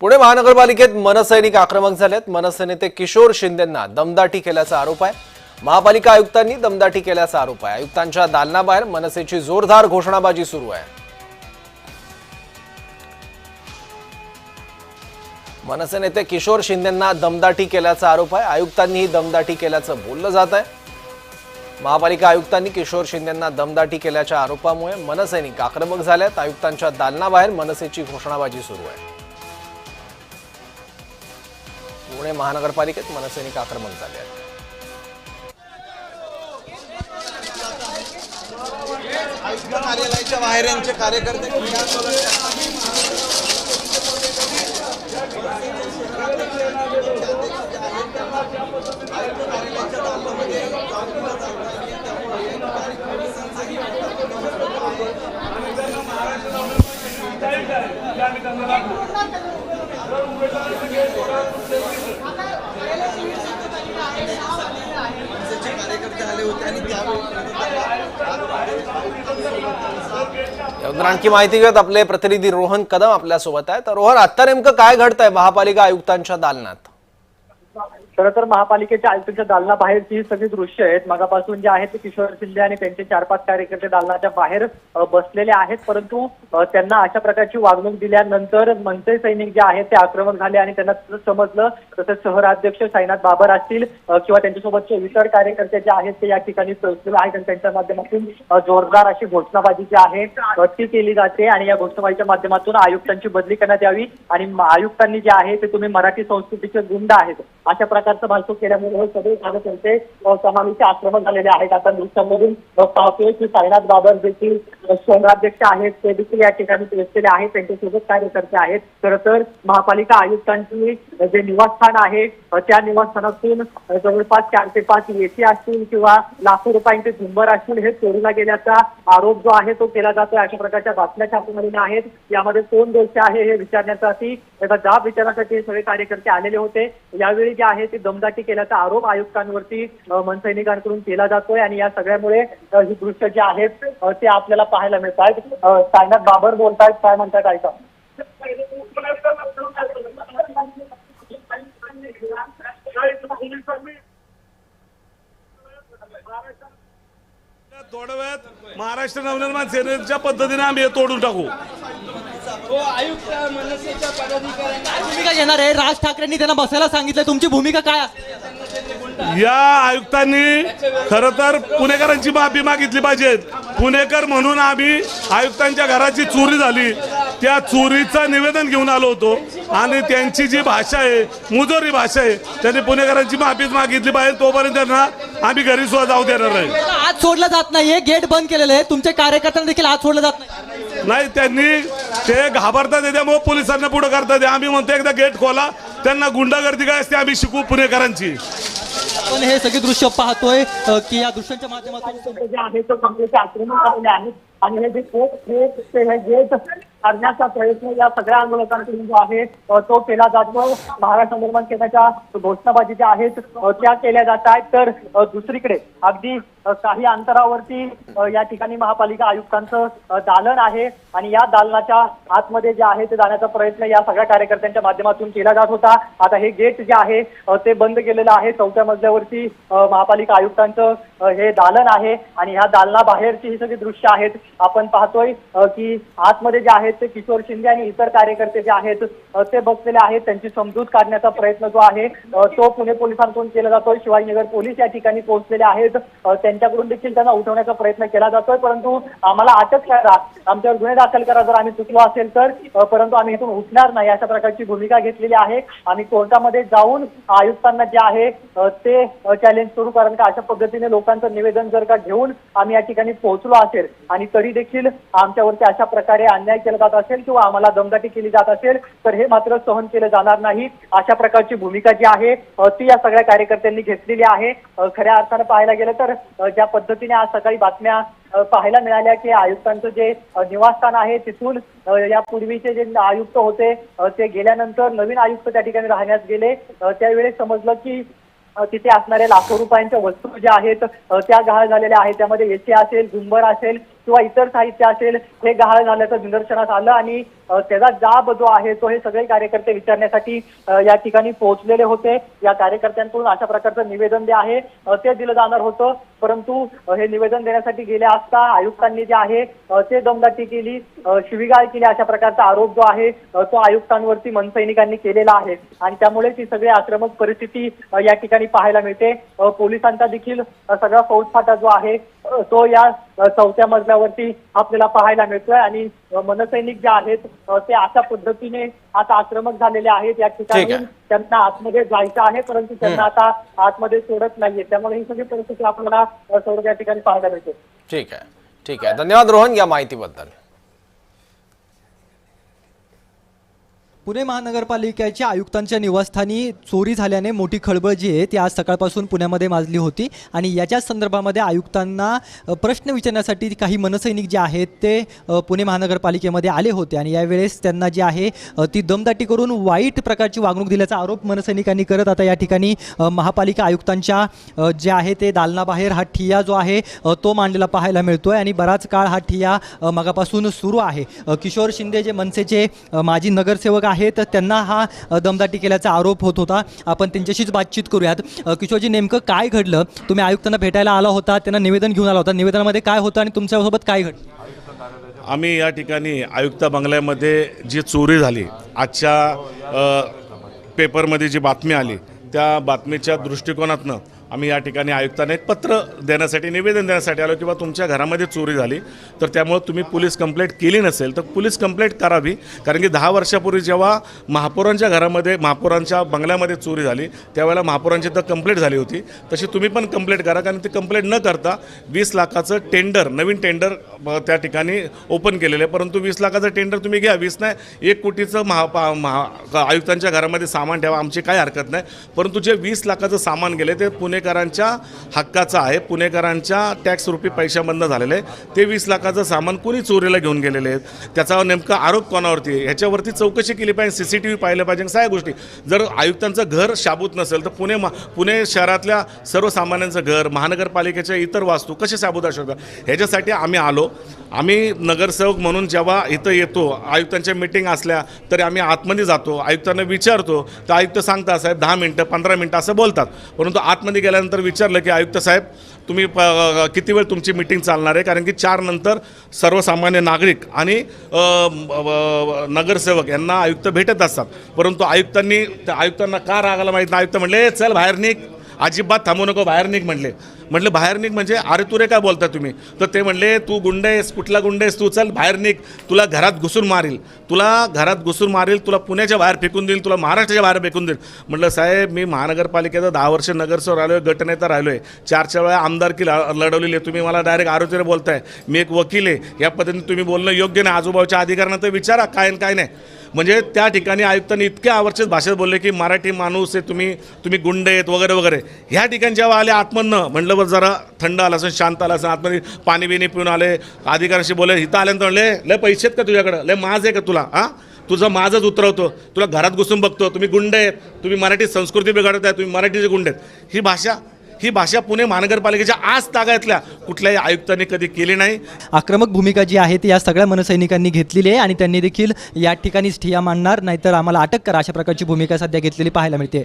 पुणे महानगरपालिकेत मनसैनिक आक्रमक झालेत। मनसे नेते किशोर शिंदेंना दमदाटी केल्याचा आरोप आहे। महापालिका आयुक्तांनी दमदाटी केल्याचा आरोप आहे। आयुक्तांच्या दालनाबाहेर मनसेची जोरदार घोषणाबाजी सुरू आहे। मनसे नेते किशोर शिंदेंना दमदाटी केल्याचा आरोप आहे। आयुक्तांनीही दमदाटी केल्याचं बोललं जात आहे। महापालिका आयुक्तांनी किशोर शिंदेंना दमदाटी केल्याच्या आरोपामुळे मनसैनिक आक्रमक झालेत। आयुक्तांच्या दालनाबाहेर मनसेची घोषणाबाजी सुरू आहे। पुणे महानगरपालिकेत मनसैनिक आक्रमक झाले आहेत। आयुक्त कार्यालयाच्या बाहेर यांचे कार्यकर्ते आले होते आणि यावर आणखी माहिती घेत आपले प्रतिनिधी रोहन कदम आपल्या सोबत आहेत। तर रोहन, आता नेमकं काय घडतंय महापालिका आयुक्तांच्या दालनात? खरं तर महापालिकेच्या आयुक्तांच्या दालनाबाहेरची ही सगळी दृश्य आहेत। मगापासून जे आहेत ते किशोर शिंदे आणि त्यांचे 4-5 कार्यकर्ते दालनाच्या बाहेर बसलेले आहेत, परंतु त्यांना अशा प्रकारची वागणूक दिल्यानंतर मनसे सैनिक जे आहेत ते आक्रमक झाले आणि त्यांना तसंच समजलं। तसंच शहराध्यक्ष साईनाथ बाबर असतील किंवा त्यांच्यासोबतचे इतर कार्यकर्ते जे आहेत ते या ठिकाणी पोहोचलेले आहेत आणि त्यांच्या माध्यमातून जोरदार अशी घोषणाबाजी जी आहे ती केली जाते आणि या घोषणाबाजीच्या माध्यमातून आयुक्तांची बदली करण्यात यावी आणि आयुक्तांनी जे आहे ते तुम्ही मराठी संस्कृतीचे गुंड आहेत अशा प्रकारचं भाषण केल्यामुळे हे सगळे कार्यकर्ते समावेशी आक्रमक झालेले आहेत। आता दृश्यामधून पाहतोय की साईनाथ बाबर देखील शहराध्यक्ष आहेत ते देखील या ठिकाणी पोहोचलेले आहेत, त्यांच्यासोबत कार्यकर्ते आहेत। खरं तर महापालिका आयुक्तांची जे निवासस्थान आहे त्या निवासस्थानातून जवळपास 4 ते 5 एसी असतील किंवा लाखो रुपयांचे झुंबर असतील हे चोरीला गेल्याचा आरोप जो आहे तो केला जातोय। अशा प्रकारच्या बातम्या छापून आहेत। यामध्ये कोण दोषी आहे हे विचारण्यासाठी त्याचा जाब विचारण्यासाठी सगळे कार्यकर्ते आलेले होते। यावेळी जे आहे ते दमदाटी केल्याचा आरोप आयुक्तांवरती मनसैनिकांकडून केला जातोय आणि या सगळ्यामुळे ही दृश्य जे आहेत ते आपल्याला पाहायला मिळत आहेत। साईनाथ बाबर बोलतायत, काय म्हणतात ऐका। तोडव्यात महाराष्ट्र नवनिर्माण सेनेच्या पद्धतीने आम्ही हे तोडून टाकू। आयुक्त मनसेच्या पदाधिकाऱ्यांनी भूमिका घेणार आहे। राज ठाकरेंनी त्यांना बसायला सांगितलं, तुमची भूमिका काय असेल? या आयुक्तांनी खरं तर पुणेकरांची माफी मागितली पाहिजे। पुणेकर म्हणून आम्ही आयुक्तांच्या घराची चोरी झाली त्या चोरीचं निवेदन घेऊन आलो होतो आणि त्यांची जी भाषा आहे मुजोरी भाषा आहे त्यांनी पुणेकरांची माफीच मागितली पाहिजे। तोपर्यंत त्यांना आम्ही घरी सुद्धा जाऊ देणार नाही। आज सोडलं जात नाहीये, गेट बंद केलेलं आहे, तुमच्या कार्यकर्त्यांना देखील आज सोडलं जात नाही। त्यांनी ते घाबरतात त्यामुळे पोलिसांना पुढे करतात। आम्ही म्हणतो एकदा गेट खोला, त्यांना गुंडागर्दी काय असते आम्ही शिकू पुणेकरांची। आपण हे सगळे दृश्य पाहतोय की या दृश्यांच्या माध्यमातून जे आहे तो कमरेचे आक्रमण झालेले आहेत आणि हे जे गेट करण्याचा प्रयत्न या सगळ्या आंदोलकांकडून जो आहे तो केला जातो। महाराष्ट्र निर्माण सेनेच्या घोषणाबाजी ज्या आहेत त्या केल्या जात आहेत। तर दुसरीकडे अगदी काही अंतरावरती या ठिकाणी महापालिका आयुक्तांचं दालन आहे आणि या दालनाच्या आतमध्ये जे आहे ते जाण्याचा प्रयत्न या सगळ्या कार्यकर्त्यांच्या माध्यमातून केला जात होता। आता हे गेट जे आहे ते बंद केलेलं आहे। 4थ्या मजल्यावरती महापालिका आयुक्तांचं हे दालन आहे आणि ह्या दालनाबाहेरची ही सगळी दृश्य आहेत आपण पाहतोय की आतमध्ये जे आहेत ते किशोर शिंदे आणि इतर कार्यकर्ते जे आहेत ते बसलेले आहेत। त्यांची समजूत काढण्याचा प्रयत्न जो आहे तो पुणे पोलिसांकडून केला जातोय। शिवाजीनगर पोलीस या ठिकाणी पोहोचलेले आहेत, त्यांच्याकडून देखील त्यांना उठवण्याचा प्रयत्न केला जातोय, परंतु आम्हाला अटक करा, आमच्यावर गुन्हे दाखल करा जर आम्ही चुकलो असेल तर, परंतु आम्ही इथून उठणार नाही अशा प्रकारची भूमिका घेतलेली आहे। आम्ही कोर्टामध्ये जाऊन आयुक्तांना जे आहे ते चॅलेंज करू, कारण का अशा पद्धतीने लोकांचं निवेदन जर का घेऊन आम्ही या ठिकाणी पोहोचलो असेल आणि तरी देखील आमच्यावरती अशा प्रकारे अन्याय केला जात असेल किंवा आम्हाला दमदाटी केली जात असेल तर हे मात्र सहन केलं जाणार नाही। अशा प्रकारची भूमिका जी आहे ती या सगळ्या कार्यकर्त्यांनी घेतलेली आहे। खऱ्या अर्थानं पाहायला गेलं तर ज्या पद्धतीने आज सकाळी बातम्या पाहायला मिळाल्या की आयुक्तांचं जे निवासस्थान आहे तिथून यापूर्वीचे जे आयुक्त होते ते गेल्यानंतर नवीन आयुक्त त्या ठिकाणी राहण्यास गेले। त्यावेळेस समजलं की तिथे असणारे लाखो रुपयांच्या वस्तू ज्या आहेत त्या गहाळ झालेल्या आहेत। त्यामध्ये एसी असेल, झुंबर असेल किंवा इतर साहित्य असेल हे गहाळ झाल्याचं निदर्शनास आलं आणि त्याचा जाब जो आहे तो हे सगळे कार्यकर्ते विचारण्यासाठी या ठिकाणी पोहोचलेले होते. या कार्यकर्त्यांकडून अशा प्रकारचं निवेदन जे आहे ते दिलं जाणार होतं, परंतु हे निवेदन देण्यासाठी गेले असता आयुक्तांनी जे आहे ते दमदाटी केली, शिवीगाळ केली, अशा प्रकारचा आरोप जो आहे तो आयुक्तांवरती मनसैनिकांनी केलेला आहे आणि त्यामुळे ती सगळी आक्रमक परिस्थिती या ठिकाणी पाहायला मिळते. पोलिसांचा देखील सगळा फौजफाटा जो आहे तो या 4थ्या मजल्यावरती आपल्याला पाहायला मिळतोय आणि मनसैनिक जे आहेत ते अशा पद्धतीने आता आक्रमक झालेले आहेत. या ठिकाणी त्यांना आतमध्ये जायचं आहे, परंतु त्यांना आता आतमध्ये सोडत नाहीये. त्यामुळे ही सगळी परिस्थिती आपल्याला सर्व या ठिकाणी पाहायला मिळते. ठीक आहे. धन्यवाद रोहन या माहितीबद्दल. पुणे महानगरपालिकेच्या आयुक्तांच्या निवासस्थानी चोरी झाल्याने मोठी खळबळ जी आहे ती आज सकाळपासून पुण्यामध्ये माजली होती आणि याच्याच संदर्भामध्ये आयुक्तांना प्रश्न विचारण्यासाठी काही मनसैनिक जे आहेत ते पुणे महानगरपालिकेमध्ये आले होते आणि यावेळेस त्यांना जे आहे ती दमदाटी करून वाईट प्रकारची वागणूक दिल्याचा आरोप मनसैनिकांनी करत आता या ठिकाणी महापालिका आयुक्तांच्या जे आहे ते दालनाबाहेर हा ठिय्या जो आहे तो मांडलेला पाहायला मिळतोय आणि बराच काळ हा ठिय्या मगापासून सुरू आहे. किशोर शिंदे जे मनसेचे माजी नगरसेवक आहेत त्यांना हा दमदाटी केल्याचा आरोप होत होता. आपण त्यांच्याशीच बातचीत करूयात. किशोरजी, नेमकं काय घडलं? तुम्ही आयुक्तांना भेटायला आला होता, त्यांना निवेदन घेऊन आला होता, निवेदनामध्ये काय होतं आणि तुमच्यासोबत काय घडलं? आम्ही या ठिकाणी आयुक्त बंगल्यामध्ये जी चोरी झाली, आजच्या पेपरमध्ये जी बातमी आली त्या बातमीच्या दृष्टिकोनातनं आम्ही या ठिकाणी आयुक्तांना एक पत्र देण्यासाठी, निवेदन देण्यासाठी आलो की बा तुमच्या घरामध्ये चोरी झाली, तर त्यामुळे तुम्ही पोलीस कंप्लेंट केली नसेल तर पोलीस कंप्लेंट करावी. कारण की 10 वर्षापूर्वी जेव्हा महापौरांच्या घरामध्ये, महापौरांच्या बंगल्यामध्ये चोरी झाली त्यावेळेला महापौरांची तर कंप्लेंट झाली होती, तशी तुम्ही पण कंप्लेंट करा. कारण ते कंप्लेंट न करता 20 लाखाचं टेंडर, नवीन टेंडर त्या ठिकाणी ओपन केलेलं आहे. परंतु 20 लाखाचं टेंडर तुम्ही घ्या, 20 नाही 1 कोटीचं आयुक्तांच्या घरामध्ये सामान ठेवा, आमची काय हरकत नाही. परंतु जे 20 लाखाचं सामान गेले ते पुणेकरांच्या हक्काचं आहे, पुणेकरांच्या टॅक्स रुपी पैशामधनं झालेलं आहे. ते 20 लाखाचं सामान कोणी चोरीला घेऊन गेलेले आहेत, त्याचा नेमका आरोप कोणावरती आहे ह्याच्यावरती चौकशी केली पाहिजे, CCTV पाहिलं पाहिजे, सगळ्या गोष्टी. जर आयुक्तांचं घर शाबूत नसेल तर पुणे शहरातल्या सर्वसामान्यांचं घर, महानगरपालिकेच्या इतर वास्तू कसे शाबूत असू शकतात? ह्याच्यासाठी आम्ही आलो. आम्ही नगरसेवक म्हणून जेव्हा इथं येतो, आयुक्तांच्या मीटिंग असल्या तरी आम्ही आतमध्ये जातो, आयुक्तांना विचारतो, तर आयुक्त सांगतात साहेब 10 मिनटं 15 मिनटं असं बोलतात. परंतु आतमध्ये गेल्यानंतर विचारलं की आयुक्त साहेब तुम्ही किती वेळ तुमची मीटिंग चालणार आहे? कारण की 4 नंतर सर्वसामान्य नागरिक आणि नगरसेवक यांना आयुक्त भेटत असतात. परंतु आयुक्तांना का रागाला माहीत नाही. आयुक्त म्हणले चल बाहेर निघ, अजिबात थांबू नको, बाहेर निघ म्हणले. म्हटलं बाहेर निघ म्हणजे अरे तुरे काय बोलता तुम्ही? तर ते म्हणले तू गुंड आहेस, कुठला गुंड आहेस तू, चल बाहेर निघ, तुला घरात घुसून मारील, तुला पुण्याच्या बाहेर फेकून देईल, तुला महाराष्ट्राच्या बाहेर फेकून देईल. म्हटलं साहेब मी महानगरपालिकेचा 10 वर्ष नगरसेवक राहिलो आहे, गटनेता राहिलो आहे, 4 वेळा आमदारकी लढवलेली आहे. तुम्ही मला डायरेक्ट आरोग्य बोलताय, मी एक वकील आहे, या पद्धतीने तुम्ही बोलणं योग्य नाही. आजूबाजूच्या अधिकाऱ्यांना तर विचारा काय काय नाही. म्हणजे त्या ठिकाणी आयुक्तांनी इतक्या आवर्षित भाषेत बोलले की मराठी माणूस आहे तुम्ही गुंड आहेत वगैरे वगैरे. ह्या ठिकाणी जेव्हा आले आतमधनं म्हटलं बरं जरा थंड आला असेल, शांत आला असेल, आतमध्ये पाणी बिणी पिऊन आले, अधिकाऱ्यांशी बोलले. इथं आल्यानंतर म्हणले लय पैसे आहेत का तुझ्याकडं, लय माज आहे का तुला, तुझं माझंच उतरवतो, तुला घरात घुसून बघतो, तुम्ही गुंड आहेत, तुम्ही मराठी संस्कृती बिघडत आहे, तुम्ही मराठीचे गुंड आहेत. ही भाषा पुणे महानगरपालिकेच्या आज तागायतल्या कुठल्याही आयुक्तांनी कधी केली नाही. आक्रमक भूमिका जी आहे ती या सगळ्या मनसैनिकांनी घेतलेली आहे आणि त्यांनी देखील या ठिकाणीच ठिय्या मांडणार नाहीतर आम्हाला अटक करा अशा प्रकारची भूमिका सध्या घेतलेली पाहायला मिळते.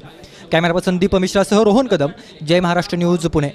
कॅमेरा पर्सन दीप मिश्रासह रोहन कदम, जय महाराष्ट्र न्यूज, पुणे.